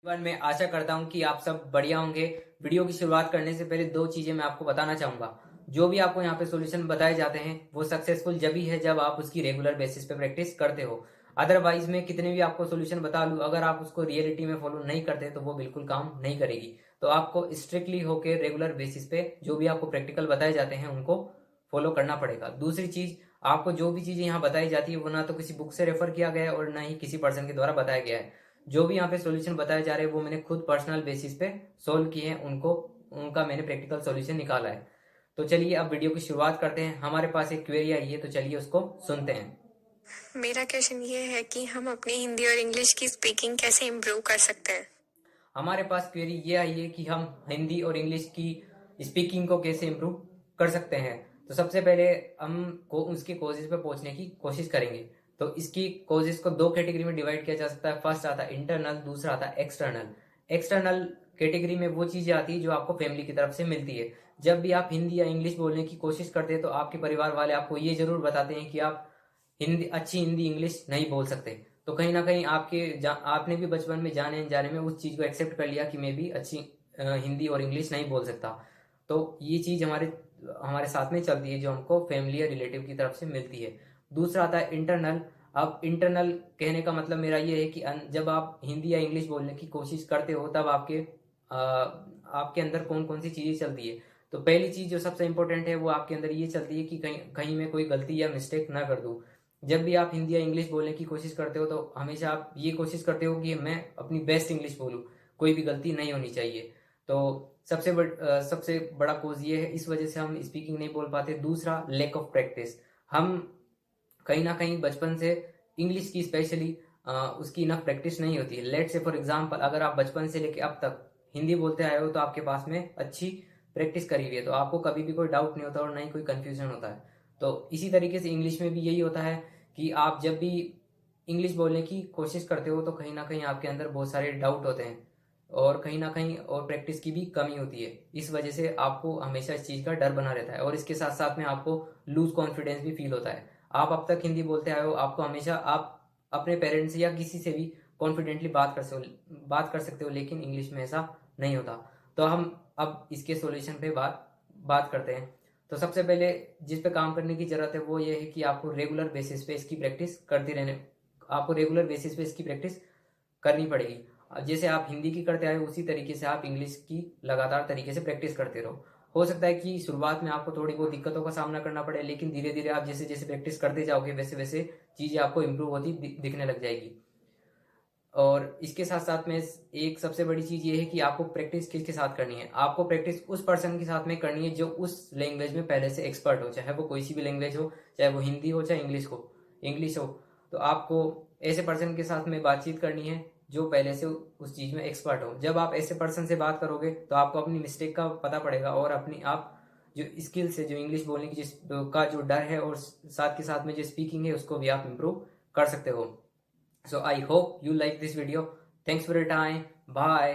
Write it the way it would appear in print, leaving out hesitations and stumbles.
मैं आशा करता हूं कि आप सब बढ़िया होंगे। वीडियो की शुरुआत करने से पहले दो चीजें मैं आपको बताना चाहूंगा। जो भी आपको यहाँ पे सॉल्यूशन बताए जाते हैं वो सक्सेसफुल जब ही है जब आप उसकी रेगुलर बेसिस पे प्रैक्टिस करते हो। अदरवाइज मैं कितने भी आपको सॉल्यूशन बता लूं, अगर आप उसको रियलिटी में फॉलो नहीं करते तो वो बिल्कुल काम नहीं करेगी। तो आपको स्ट्रिक्टली होकर रेगुलर बेसिस पे जो भी आपको प्रैक्टिकल बताए जाते हैं उनको फॉलो करना पड़ेगा। दूसरी चीज, आपको जो भी चीजें यहाँ बताई जाती है वो ना तो किसी बुक से रेफर किया गया है और ना ही किसी पर्सन के द्वारा बताया गया है। जो भी यहाँ पे सॉल्यूशन बताए जा रहे हैं वो मैंने खुद पर्सनल बेसिस पे सोल्व किए हैं, उनको उनका मैंने प्रैक्टिकल सॉल्यूशन निकाला है। तो चलिए अब वीडियो की शुरुआत करते हैं। हमारे पास एक क्वेरी आई है तो चलिए उसको सुनते हैं। मेरा क्वेश्चन ये है कि हम अपनी हिंदी और इंग्लिश की स्पीकिंग कैसे इम्प्रूव कर सकते हैं। हमारे पास क्वेरी ये आई है कि हम हिंदी और इंग्लिश की स्पीकिंग को कैसे इम्प्रूव कर सकते हैं। तो सबसे पहले हम को उसके कोजेस पे पहुंचने की कोशिश करेंगे। तो इसकी कोजेस को दो कैटेगरी में डिवाइड किया जा सकता है। फर्स्ट आता है इंटरनल, दूसरा आता है एक्सटर्नल। एक्सटर्नल कैटेगरी में वो चीजें आती है जो आपको फैमिली की तरफ से मिलती है। जब भी आप हिंदी या इंग्लिश बोलने की कोशिश करते हैं तो आपके परिवार वाले आपको ये जरूर बताते हैं कि आप अच्छी हिंदी इंग्लिश नहीं बोल सकते। तो कहीं ना कहीं आपने भी बचपन में जाने अनजाने में उस चीज को एक्सेप्ट कर लिया कि मैं भी अच्छी हिंदी और इंग्लिश नहीं बोल सकता। तो ये चीज हमारे हमारे साथ में चलती है जो हमको फैमिली या रिलेटिव की तरफ से मिलती है। दूसरा आता है इंटरनल। अब इंटरनल कहने का मतलब मेरा ये है कि जब आप हिंदी या इंग्लिश बोलने की कोशिश करते हो तब आपके अंदर कौन कौन सी चीजें चलती है। तो पहली चीज जो सबसे इंपॉर्टेंट है वो आपके अंदर ये चलती है कि कहीं कहीं मैं कोई गलती या मिस्टेक ना कर दूं। जब भी आप हिंदी या इंग्लिश बोलने की कोशिश करते हो तो हमेशा आप ये कोशिश करते हो कि मैं अपनी बेस्ट इंग्लिश बोलूं, कोई भी गलती नहीं होनी चाहिए। तो सबसे बड़ा कोज ये है, इस वजह से हम स्पीकिंग नहीं बोल पाते। दूसरा, लैक ऑफ प्रैक्टिस। हम कहीं ना कहीं बचपन से इंग्लिश की स्पेशली उसकी इनफ प्रैक्टिस नहीं होती है। लेट से फॉर एग्जाम्पल, अगर आप बचपन से लेके अब तक हिंदी बोलते आए हो तो आपके पास में अच्छी प्रैक्टिस करी हुई है, तो आपको कभी भी कोई डाउट नहीं होता और ना ही कोई कंफ्यूजन होता है। तो इसी तरीके से इंग्लिश में भी यही होता है कि आप जब भी इंग्लिश बोलने की कोशिश करते हो तो कहीं ना कहीं आपके अंदर बहुत सारे डाउट होते हैं और कहीं ना कहीं और प्रैक्टिस की भी कमी होती है। इस वजह से आपको हमेशा इस चीज़ का डर बना रहता है और इसके साथ साथ में आपको लूज कॉन्फिडेंस भी फील होता है। आप अब तक हिंदी बोलते आए हो, आपको हमेशा आप अपने पेरेंट्स या किसी से भी कॉन्फिडेंटली बात कर सकते हो, लेकिन इंग्लिश में ऐसा नहीं होता। तो हम अब इसके सॉल्यूशन पे बात करते हैं। तो सबसे पहले जिस पे काम करने की जरूरत है वो ये है कि आपको रेगुलर बेसिस पे इसकी प्रैक्टिस करती रहने आपको रेगुलर बेसिस पे इसकी प्रैक्टिस करनी पड़ेगी। जैसे आप हिंदी की करते आए उसी तरीके से आप इंग्लिश की लगातार तरीके से प्रैक्टिस करते रहो। हो सकता है कि शुरुआत में आपको थोड़ी बहुत दिक्कतों का सामना करना पड़े, लेकिन धीरे धीरे आप जैसे जैसे प्रैक्टिस करते जाओगे वैसे वैसे चीजें आपको इम्प्रूव होती दिखने लग जाएगी। और इसके साथ साथ में एक सबसे बड़ी चीज ये है कि आपको प्रैक्टिस किसके साथ करनी है। आपको प्रैक्टिस उस पर्सन के साथ में करनी है जो उस लैंग्वेज में पहले से एक्सपर्ट हो, चाहे वो कोई सी भी लैंग्वेज हो, चाहे वो हिंदी हो चाहे इंग्लिश हो। तो आपको ऐसे पर्सन के साथ में बातचीत करनी है जो पहले से उस चीज में एक्सपर्ट हो। जब आप ऐसे पर्सन से बात करोगे तो आपको अपनी मिस्टेक का पता पड़ेगा और अपनी आप जो स्किल्स है, जो इंग्लिश बोलने की जिस का जो डर है और साथ के साथ में जो स्पीकिंग है उसको भी आप इम्प्रूव कर सकते हो। So I hope you like this video. Thanks for your time. Bye.